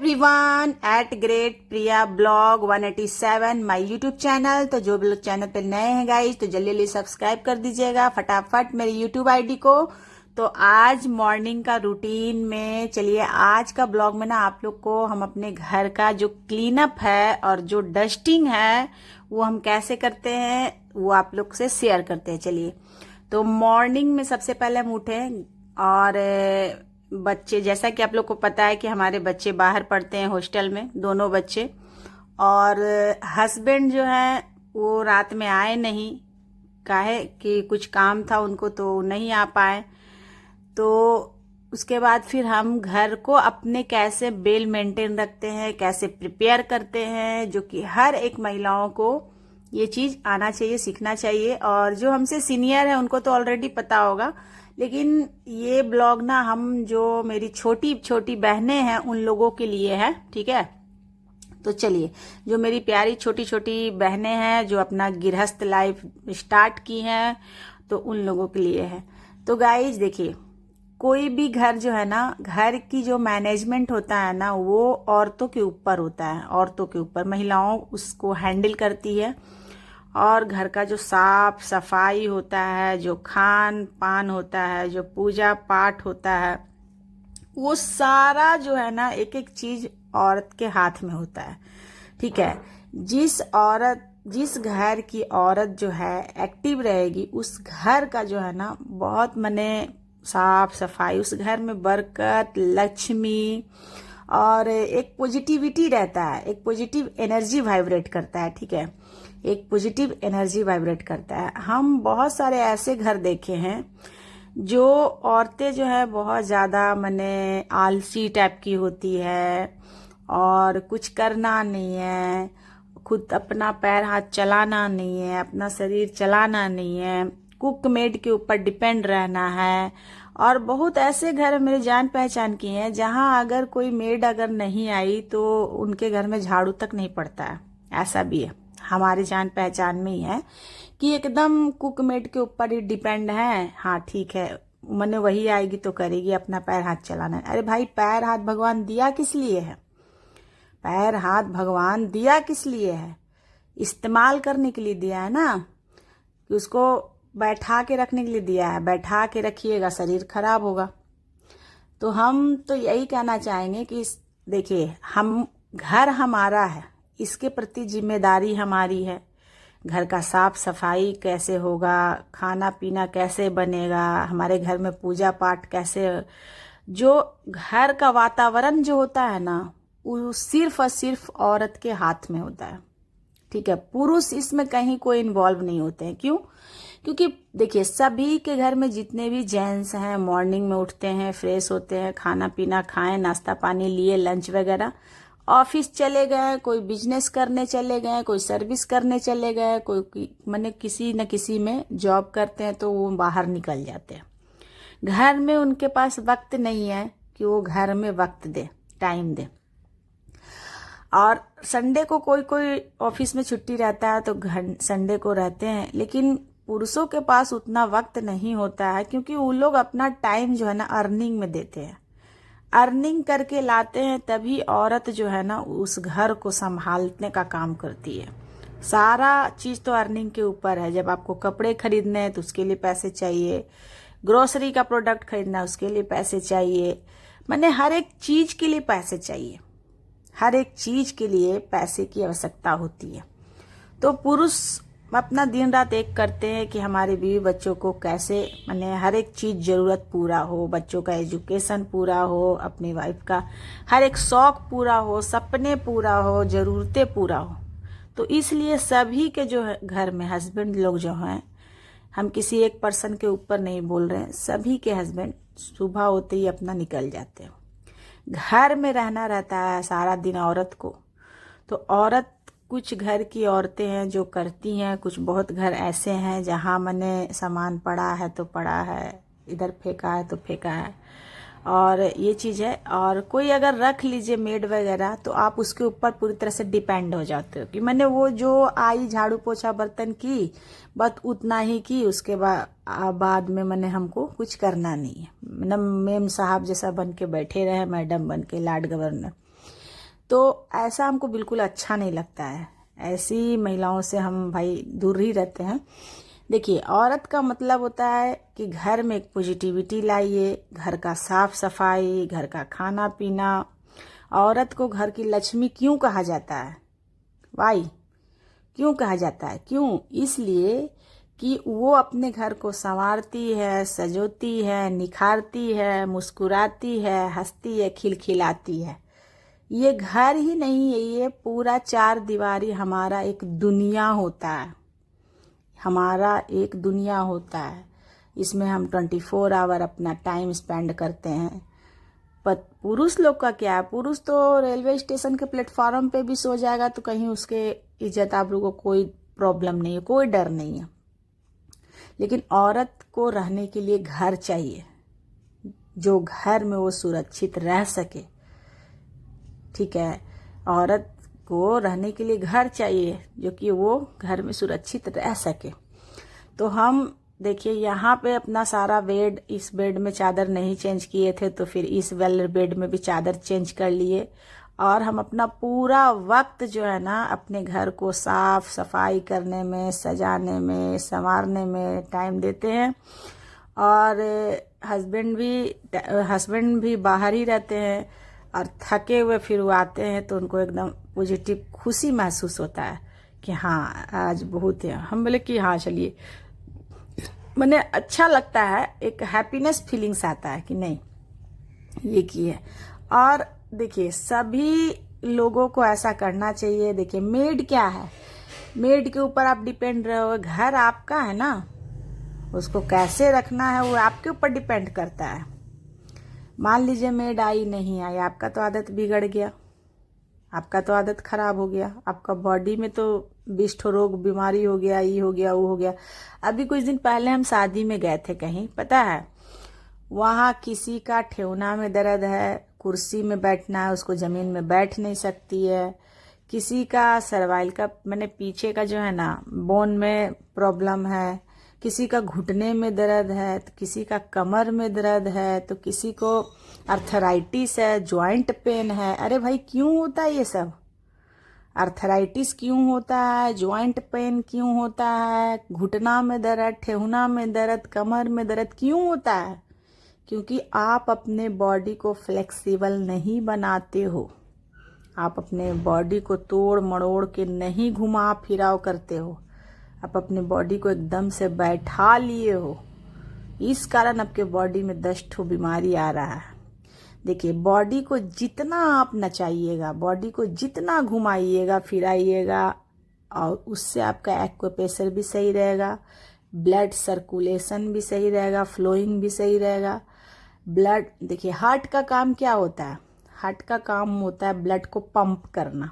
Everyone eight great Priya blog 187 my YouTube channel. तो जो भी लोग चैनल पे नए हैं गाइज तो जल्दी जल्दी सब्सक्राइब कर दीजिएगा फटाफट मेरी यूट्यूब आईडी को। तो आज मॉर्निंग का रूटीन में चलिए आज का ब्लॉग में ना आप लोग को हम अपने घर का जो क्लीन अप है और जो डस्टिंग है वो हम कैसे करते हैं वो आप लोग से शेयर करते हैं। चलिए तो मॉर्निंग में सबसे पहले हम उठे और बच्चे, जैसा कि आप लोग को पता है कि हमारे बच्चे बाहर पढ़ते हैं हॉस्टल में, दोनों बच्चे, और हस्बैंड जो है वो रात में आए नहीं, काहे कि कुछ काम था उनको तो नहीं आ पाए। तो उसके बाद फिर हम घर को अपने कैसे वेल मेंटेन रखते हैं, कैसे प्रिपेयर करते हैं, जो कि हर एक महिलाओं को ये चीज आना चाहिए, सीखना चाहिए। और जो हमसे सीनियर है उनको तो ऑलरेडी पता होगा, लेकिन ये ब्लॉग ना हम जो मेरी छोटी छोटी बहनें हैं उन लोगों के लिए है, ठीक है। तो चलिए, जो मेरी प्यारी छोटी छोटी बहनें हैं जो अपना गृहस्थ लाइफ स्टार्ट की हैं तो उन लोगों के लिए है। तो गाइज देखिए, कोई भी घर जो है ना, घर की जो मैनेजमेंट होता है ना वो औरतों के ऊपर होता है, औरतों के ऊपर, महिलाओं उसको हैंडल करती है। और घर का जो साफ सफाई होता है, जो खान पान होता है, जो पूजा पाठ होता है, वो सारा जो है ना एक एक चीज औरत के हाथ में होता है, ठीक है। जिस घर की औरत जो है एक्टिव रहेगी उस घर का जो है ना बहुत मने साफ सफाई, उस घर में बरकत, लक्ष्मी और एक पॉजिटिविटी रहता है, एक पॉजिटिव एनर्जी वाइब्रेट करता है, ठीक है, एक पॉजिटिव एनर्जी वाइब्रेट करता है। हम बहुत सारे ऐसे घर देखे हैं जो औरतें जो है बहुत ज्यादा मने आलसी टाइप की होती है और कुछ करना नहीं है, खुद अपना पैर हाथ चलाना नहीं है, अपना शरीर चलाना नहीं है, कुक मेड के ऊपर डिपेंड रहना है। और बहुत ऐसे घर मेरे जान पहचान की हैं जहां अगर कोई मेड अगर नहीं आई तो उनके घर में झाड़ू तक नहीं पड़ता है, ऐसा भी है, हमारे जान पहचान में ही है कि एकदम कुक मेड के ऊपर ही डिपेंड है। हाँ ठीक है, मने वही आएगी तो करेगी, अपना पैर हाथ चलाना है। अरे भाई, पैर हाथ भगवान दिया किस लिए है? पैर हाथ भगवान दिया किस लिए है? इस्तेमाल करने के लिए दिया है ना, कि उसको बैठा के रखने के लिए दिया है। बैठा के रखिएगा शरीर खराब होगा। तो हम तो यही कहना चाहेंगे कि देखिए, हम घर हमारा है, इसके प्रति जिम्मेदारी हमारी है। घर का साफ सफाई कैसे होगा, खाना पीना कैसे बनेगा, हमारे घर में पूजा पाठ कैसे, जो घर का वातावरण जो होता है ना वो सिर्फ और सिर्फ औरत के हाथ में होता है, ठीक है। पुरुष इसमें कहीं कोई इन्वॉल्व नहीं होते हैं। क्यों? क्योंकि देखिए, सभी के घर में जितने भी जेंट्स हैं मॉर्निंग में उठते हैं, फ्रेश होते हैं, खाना पीना खाएं, नाश्ता पानी लिए, लंच वगैरह, ऑफिस चले गए, कोई बिजनेस करने चले गए, कोई सर्विस करने चले गए, कोई माने किसी न किसी में जॉब करते हैं तो वो बाहर निकल जाते हैं। घर में उनके पास वक्त नहीं है कि वो घर में वक्त दे, टाइम दे। और संडे को कोई कोई ऑफिस में छुट्टी रहता है तो घर संडे को रहते हैं, लेकिन पुरुषों के पास उतना वक्त नहीं होता है क्योंकि वो लोग अपना टाइम जो है ना अर्निंग में देते हैं, अर्निंग करके लाते हैं, तभी औरत जो है ना उस घर को संभालने का काम करती है। सारा चीज तो अर्निंग के ऊपर है। जब आपको कपड़े खरीदने हैं तो उसके लिए पैसे चाहिए, ग्रोसरी का प्रोडक्ट खरीदना है उसके लिए पैसे चाहिए, माने हर एक चीज के लिए पैसे चाहिए, हर एक चीज के लिए पैसे की आवश्यकता होती है। तो पुरुष अपना दिन रात एक करते हैं कि हमारे बीवी बच्चों को कैसे माने हर एक चीज जरूरत पूरा हो, बच्चों का एजुकेशन पूरा हो, अपनी वाइफ का हर एक शौक पूरा हो, सपने पूरा हो, जरूरतें पूरा हो। तो इसलिए सभी के जो है घर में हस्बैंड लोग जो हैं, हम किसी एक पर्सन के ऊपर नहीं बोल रहे हैं, सभी के हस्बैंड सुबह होते ही अपना निकल जाते हैं। घर में रहना रहता है सारा दिन औरत को। तो औरत, कुछ घर की औरतें हैं जो करती हैं, कुछ बहुत घर ऐसे हैं जहां मने सामान पड़ा है तो पड़ा है, इधर फेंका है तो फेंका है, और ये चीज है। और कोई अगर रख लीजिए मेड वगैरह तो आप उसके ऊपर पूरी तरह से डिपेंड हो जाते हो कि मैंने वो जो आई झाड़ू पोछा बर्तन की बस उतना ही की, उसके बाद में मैंने हमको कुछ करना नहीं है, मैम साहब जैसा बन के बैठे रहे, मैडम बन के, लाड गवर्नर। तो ऐसा हमको बिल्कुल अच्छा नहीं लगता है। ऐसी महिलाओं से हम भाई दूर ही रहते हैं। देखिए, औरत का मतलब होता है कि घर में एक पॉजिटिविटी लाइए, घर का साफ सफाई, घर का खाना पीना। औरत को घर की लक्ष्मी क्यों कहा जाता है? वाई क्यों कहा जाता है? क्यों? इसलिए कि वो अपने घर को संवारती है, सजोती है, निखारती है, मुस्कुराती है, हंसती है, खिलखिलाती है। ये घर ही नहीं है, ये पूरा चार दीवारी हमारा एक दुनिया होता है। हमारा एक दुनिया होता है। इसमें हम 24 आवर अपना टाइम स्पेंड करते हैं। पर पुरुष लोग का क्या है? पुरुष तो रेलवे स्टेशन के प्लेटफॉर्म पे भी सो जाएगा तो कहीं उसके इज्जत आबरू को कोई प्रॉब्लम नहीं है, कोई डर नहीं है। लेकिन औरत को रहने के लिए घर चाहिए, जो घर में वो सुरक्षित रह सके। ठीक है, औरत को रहने के लिए घर चाहिए जो कि वो घर में सुरक्षित रह सके। तो हम देखिए यहाँ पे अपना सारा बेड, इस बेड में चादर नहीं चेंज किए थे तो फिर इस वाले बेड में भी चादर चेंज कर लिए, और हम अपना पूरा वक्त जो है ना अपने घर को साफ सफाई करने में, सजाने में, संवारने में टाइम देते हैं। और हस्बैंड भी बाहर ही रहते हैं और थके हुए फिर वो आते हैं तो उनको एकदम पॉजिटिव खुशी महसूस होता है कि हाँ आज बहुत है। हम बोले कि हाँ चलिए, मैंने अच्छा लगता है, एक हैप्पीनेस फीलिंग्स आता है कि नहीं ये की है। और देखिए सभी लोगों को ऐसा करना चाहिए। देखिए मेड क्या है? मेड के ऊपर आप डिपेंड रहो, घर आपका है ना, उसको कैसे रखना है वो आपके ऊपर डिपेंड करता है। मान लीजिए मेड आई नहीं आई, आपका तो आदत बिगड़ गया, आपका तो आदत खराब हो गया, आपका बॉडी में तो 20 ठो रोग बीमारी हो गया, ये हो गया वो हो गया। अभी कुछ दिन पहले हम शादी में गए थे कहीं, पता है वहाँ किसी का ठेवना में दर्द है, कुर्सी में बैठना है, उसको जमीन में बैठ नहीं सकती है। किसी का सर्वाइल का मैंने पीछे का जो है ना बोन में प्रॉब्लम है, किसी का घुटने में दर्द है, तो किसी का कमर में दर्द है, तो किसी को अर्थराइटिस है, ज्वाइंट पेन है। अरे भाई क्यों होता है ये सब? अर्थराइटिस क्यों होता है? ज्वाइंट पेन क्यों होता है? घुटना में दर्द, ठेहुना में दर्द, कमर में दर्द क्यों होता है? क्योंकि आप अपने बॉडी को फ्लेक्सिबल नहीं बनाते हो, आप अपने बॉडी को तोड़ मड़ोड़ के नहीं घुमा फिराव करते हो, आप अपने बॉडी को एकदम से बैठा लिए हो। इस कारण आपके बॉडी में 10 ठो बीमारी आ रहा है। देखिए बॉडी को जितना आप नचाइएगा, बॉडी को जितना घुमाइएगा फिराइएगा, और उससे आपका एक्यूप्रेशर भी सही रहेगा, ब्लड सर्कुलेशन भी सही रहेगा, फ्लोइंग भी सही रहेगा। ब्लड, देखिए हार्ट का काम क्या होता है? हार्ट का काम होता है ब्लड को पंप करना।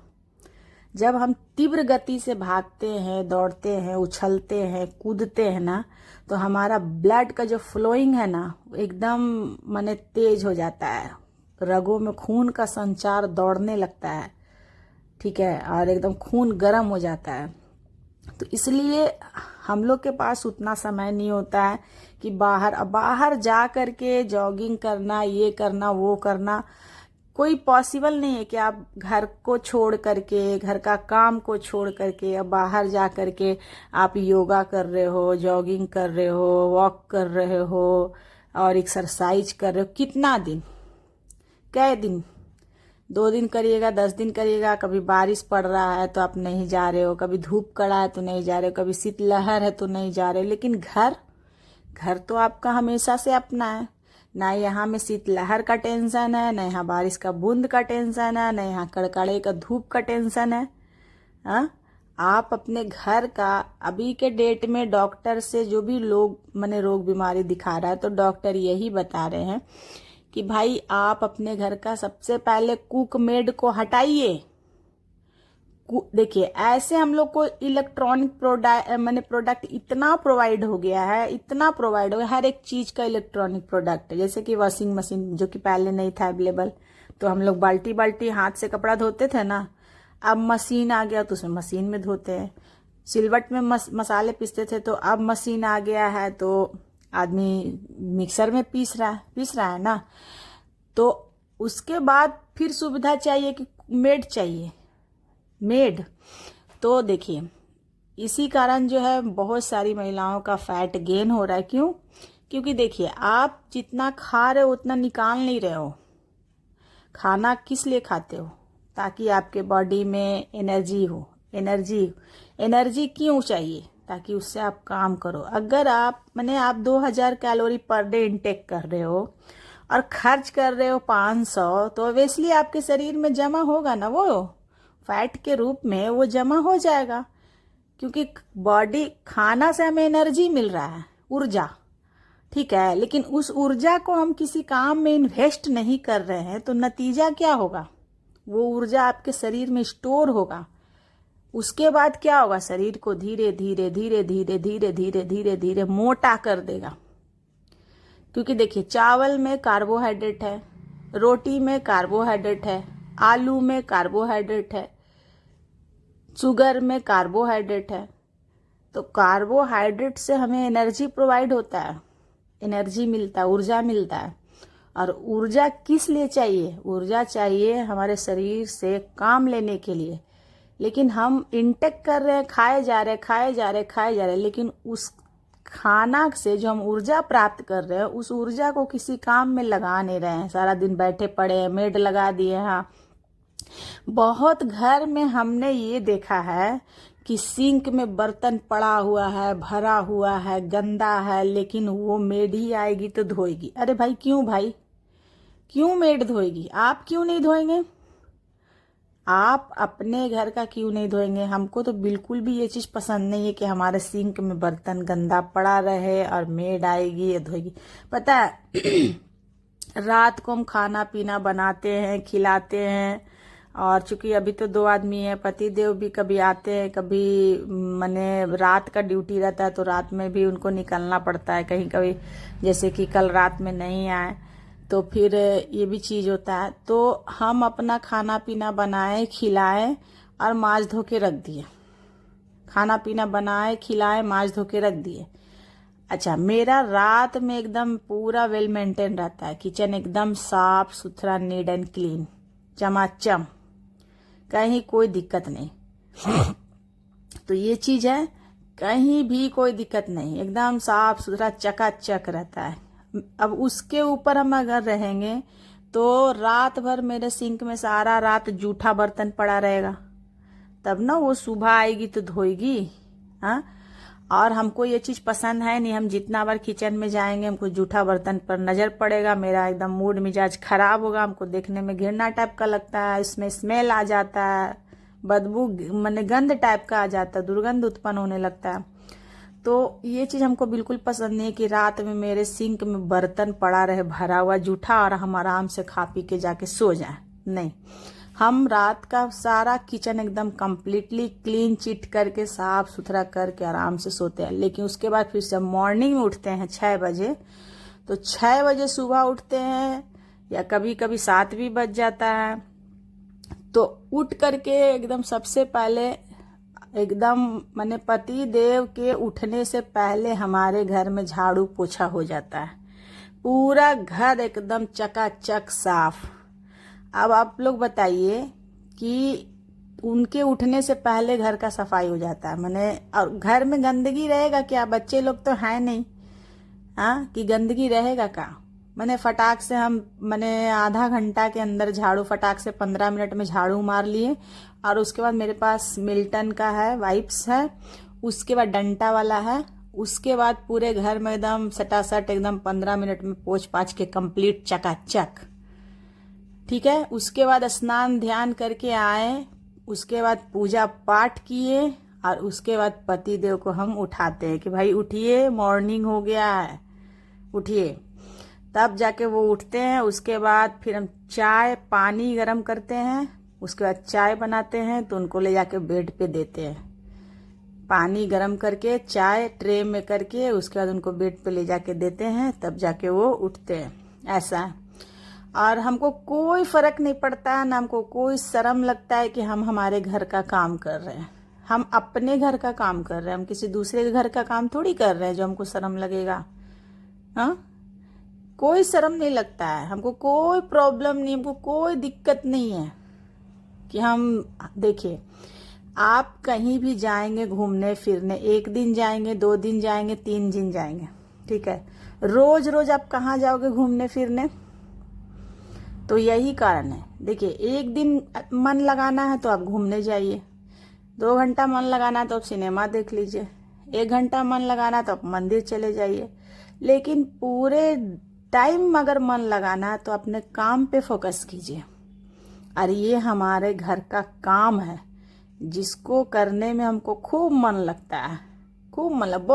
जब हम तीव्र गति से भागते हैं, दौड़ते हैं, उछलते हैं, कूदते हैं ना, तो हमारा ब्लड का जो फ्लोइंग है ना एकदम माने तेज हो जाता है, रगों में खून का संचार दौड़ने लगता है। ठीक है, और एकदम खून गर्म हो जाता है। तो इसलिए हम लोग के पास उतना समय नहीं होता है कि बाहर जा करके जॉगिंग करना, ये करना, वो करना। कोई पॉसिबल नहीं है कि आप घर को छोड़ करके, घर का काम को छोड़ करके अब बाहर जा करके आप योगा कर रहे हो, जॉगिंग कर रहे हो, वॉक कर रहे हो और एक्सरसाइज कर रहे हो। कितना दिन, कै दिन? 2 दिन करिएगा, 10 दिन करिएगा। कभी बारिश पड़ रहा है तो आप नहीं जा रहे हो, कभी धूप कड़ा है तो नहीं जा रहे हो, कभी शीतलहर है तो नहीं जा रहे हो। लेकिन घर तो आपका हमेशा से अपना है। ना यहाँ में शीतलहर का टेंशन है, ना यहाँ बारिश का बूंद का टेंशन है, ना यहाँ कड़कड़े का धूप का टेंशन है। हाँ, आप अपने घर का, अभी के डेट में डॉक्टर से जो भी लोग माने रोग बीमारी दिखा रहा है तो डॉक्टर यही बता रहे हैं कि भाई आप अपने घर का सबसे पहले कुक मेड को हटाइए। देखिए ऐसे हम लोग को इलेक्ट्रॉनिक प्रोडक्ट इतना प्रोवाइड हो गया है, इतना प्रोवाइड हो गया, हर एक चीज का इलेक्ट्रॉनिक प्रोडक्ट है। जैसे कि वॉशिंग मशीन जो कि पहले नहीं था अवेलेबल, तो हम लोग बाल्टी बाल्टी हाथ से कपड़ा धोते थे ना, अब मशीन आ गया तो उसमें मशीन में धोते हैं। सिलवट में मसाले पीसते थे तो अब मशीन आ गया है तो आदमी मिक्सर में पीस रहा है ना। तो उसके बाद फिर सुविधा चाहिए कि मेड चाहिए, मेड। तो देखिए इसी कारण जो है बहुत सारी महिलाओं का फैट गेन हो रहा है। क्यों? क्योंकि देखिए आप जितना खा रहे हो उतना निकाल नहीं रहे हो। खाना किस लिए खाते हो? ताकि आपके बॉडी में एनर्जी हो। एनर्जी क्यों चाहिए? ताकि उससे आप काम करो। अगर आप 2000 कैलोरी पर डे इंटेक कर रहे हो और खर्च कर रहे हो 500, तो ऑब्वियसली आपके शरीर में जमा होगा ना, वो फैट के रूप में वो जमा हो जाएगा। क्योंकि बॉडी खाना से हमें एनर्जी मिल रहा है, ऊर्जा, ठीक है, लेकिन उस ऊर्जा को हम किसी काम में इन्वेस्ट नहीं कर रहे हैं, तो नतीजा क्या होगा? वो ऊर्जा आपके शरीर में स्टोर होगा। उसके बाद क्या होगा? शरीर को धीरे धीरे धीरे धीरे धीरे धीरे धीरे धीरे मोटा कर देगा। क्योंकि देखिए चावल में कार्बोहाइड्रेट है, रोटी में कार्बोहाइड्रेट है, आलू में कार्बोहाइड्रेट है, शुगर में कार्बोहाइड्रेट है। तो कार्बोहाइड्रेट से हमें एनर्जी प्रोवाइड होता है, एनर्जी मिलता है, ऊर्जा मिलता है। और ऊर्जा किस लिए चाहिए? ऊर्जा चाहिए हमारे शरीर से काम लेने के लिए। लेकिन हम इंटेक कर रहे हैं, खाए जा रहे हैं, लेकिन उस खाना से जो हम ऊर्जा प्राप्त कर रहे हैं उस ऊर्जा को किसी काम में लगा नहीं रहे हैं। सारा दिन बैठे पड़े हैं, मेड लगा दिए। हाँ, बहुत घर में हमने ये देखा है कि सिंक में बर्तन पड़ा हुआ है, भरा हुआ है, गंदा है, लेकिन वो मेड ही आएगी तो धोएगी। अरे भाई क्यों? भाई क्यों मेड धोएगी? आप क्यों नहीं धोएंगे? आप अपने घर का क्यों नहीं धोएंगे? हमको तो बिल्कुल भी ये चीज पसंद नहीं है कि हमारे सिंक में बर्तन गंदा पड़ा रहे और मेड आएगी या धोएगी। पता है रात को हम खाना पीना बनाते हैं, खिलाते हैं, और चूंकि अभी तो 2 आदमी है, पति देव भी कभी आते हैं, कभी रात का ड्यूटी रहता है तो रात में भी उनको निकलना पड़ता है कहीं कभी, जैसे कि कल रात में नहीं आए तो फिर ये भी चीज होता है। तो हम अपना खाना पीना बनाए, खिलाए और मांज धो के रख दिए। खाना पीना बनाए, खिलाए, मांज धो के रख दिए। अच्छा, मेरा रात में एकदम पूरा वेल मेंटेन रहता है, किचन एकदम साफ सुथरा, नीट एंड क्लीन, चमाचम, कहीं कोई दिक्कत नहीं। तो ये चीज है, कहीं भी कोई दिक्कत नहीं, एकदम साफ सुथरा चकाचक रहता है। अब उसके ऊपर हम अगर रहेंगे तो रात भर मेरे सिंक में सारा रात जूठा बर्तन पड़ा रहेगा, तब ना वो सुबह आएगी तो धोएगी। हाँ, और हमको ये चीज पसंद है नहीं। हम जितना बार किचन में जाएंगे हमको जूठा बर्तन पर नजर पड़ेगा, मेरा एकदम मूड मिजाज खराब होगा, हमको देखने में घिरना टाइप का लगता है, इसमें स्मेल आ जाता है, बदबू गंध टाइप का आ जाता है, दुर्गंध उत्पन्न होने लगता है। तो ये चीज हमको बिल्कुल पसंद नहीं है कि रात में मेरे सिंक में बर्तन पड़ा रहे भरा हुआ जूठा और हम आराम से खा पी के जाके सो जाएं। नहीं, हम रात का सारा किचन एकदम कंप्लीटली क्लीन चिट करके साफ सुथरा करके आराम से सोते हैं। लेकिन उसके बाद फिर से मॉर्निंग में उठते हैं 6 बजे, तो 6 बजे सुबह उठते हैं या कभी कभी 7 भी बज जाता है। तो उठ करके एकदम सबसे पहले एकदम पति देव के उठने से पहले हमारे घर में झाड़ू पोछा हो जाता है, पूरा घर एकदम चकाचक साफ। अब आप लोग बताइए कि उनके उठने से पहले घर का सफाई हो जाता है, और घर में गंदगी रहेगा क्या? बच्चे लोग तो है नहीं, हाँ, कि गंदगी रहेगा का? फटाक से हम आधा घंटा के अंदर झाड़ू, फटाक से 15 मिनट में झाड़ू मार लिए। और उसके बाद मेरे पास मिल्टन का है, वाइप्स है, उसके बाद डंटा वाला है, उसके बाद पूरे घर में एकदम सटासट एकदम 15 मिनट में पोंछ पाछ के कंप्लीट चकाचक, ठीक है। उसके बाद स्नान ध्यान करके आए, उसके बाद पूजा पाठ किए, और उसके बाद पति देव को हम उठाते हैं कि भाई उठिए, मॉर्निंग हो गया है, उठिए। तब जाके वो उठते हैं। उसके बाद फिर हम चाय पानी गरम करते हैं, उसके बाद चाय बनाते हैं, तो उनको ले जाके बेड पे देते हैं, पानी गरम करके चाय ट्रे में करके, उसके बाद उनको बेड पे ले जाके देते हैं, तब जाके वो उठते हैं। ऐसा है। और हमको कोई फर्क नहीं पड़ता है, ना हमको कोई शर्म लगता है कि हम हमारे घर का काम कर रहे हैं। हम अपने घर का काम कर रहे हैं, हम किसी दूसरे के घर का काम थोड़ी कर रहे हैं जो हमको शर्म लगेगा। हाँ, कोई शर्म नहीं लगता है, हमको कोई प्रॉब्लम नहीं, हमको कोई दिक्कत नहीं है कि हम देखिए, आप कहीं भी जाएंगे घूमने फिरने, 1 दिन जाएंगे, 2 दिन जाएंगे, 3 दिन जाएंगे, ठीक है, रोज रोज आप कहाँ जाओगे घूमने फिरने? तो यही कारण है। देखिए, 1 दिन मन लगाना है तो आप घूमने जाइए, 2 घंटा मन लगाना है तो आप सिनेमा देख लीजिए, 1 घंटा मन लगाना है तो आप मंदिर चले जाइए। लेकिन पूरे टाइम अगर मन लगाना है तो अपने काम पे फोकस कीजिए। और ये हमारे घर का काम है जिसको करने में हमको खूब मन लगता है, खूब मतलब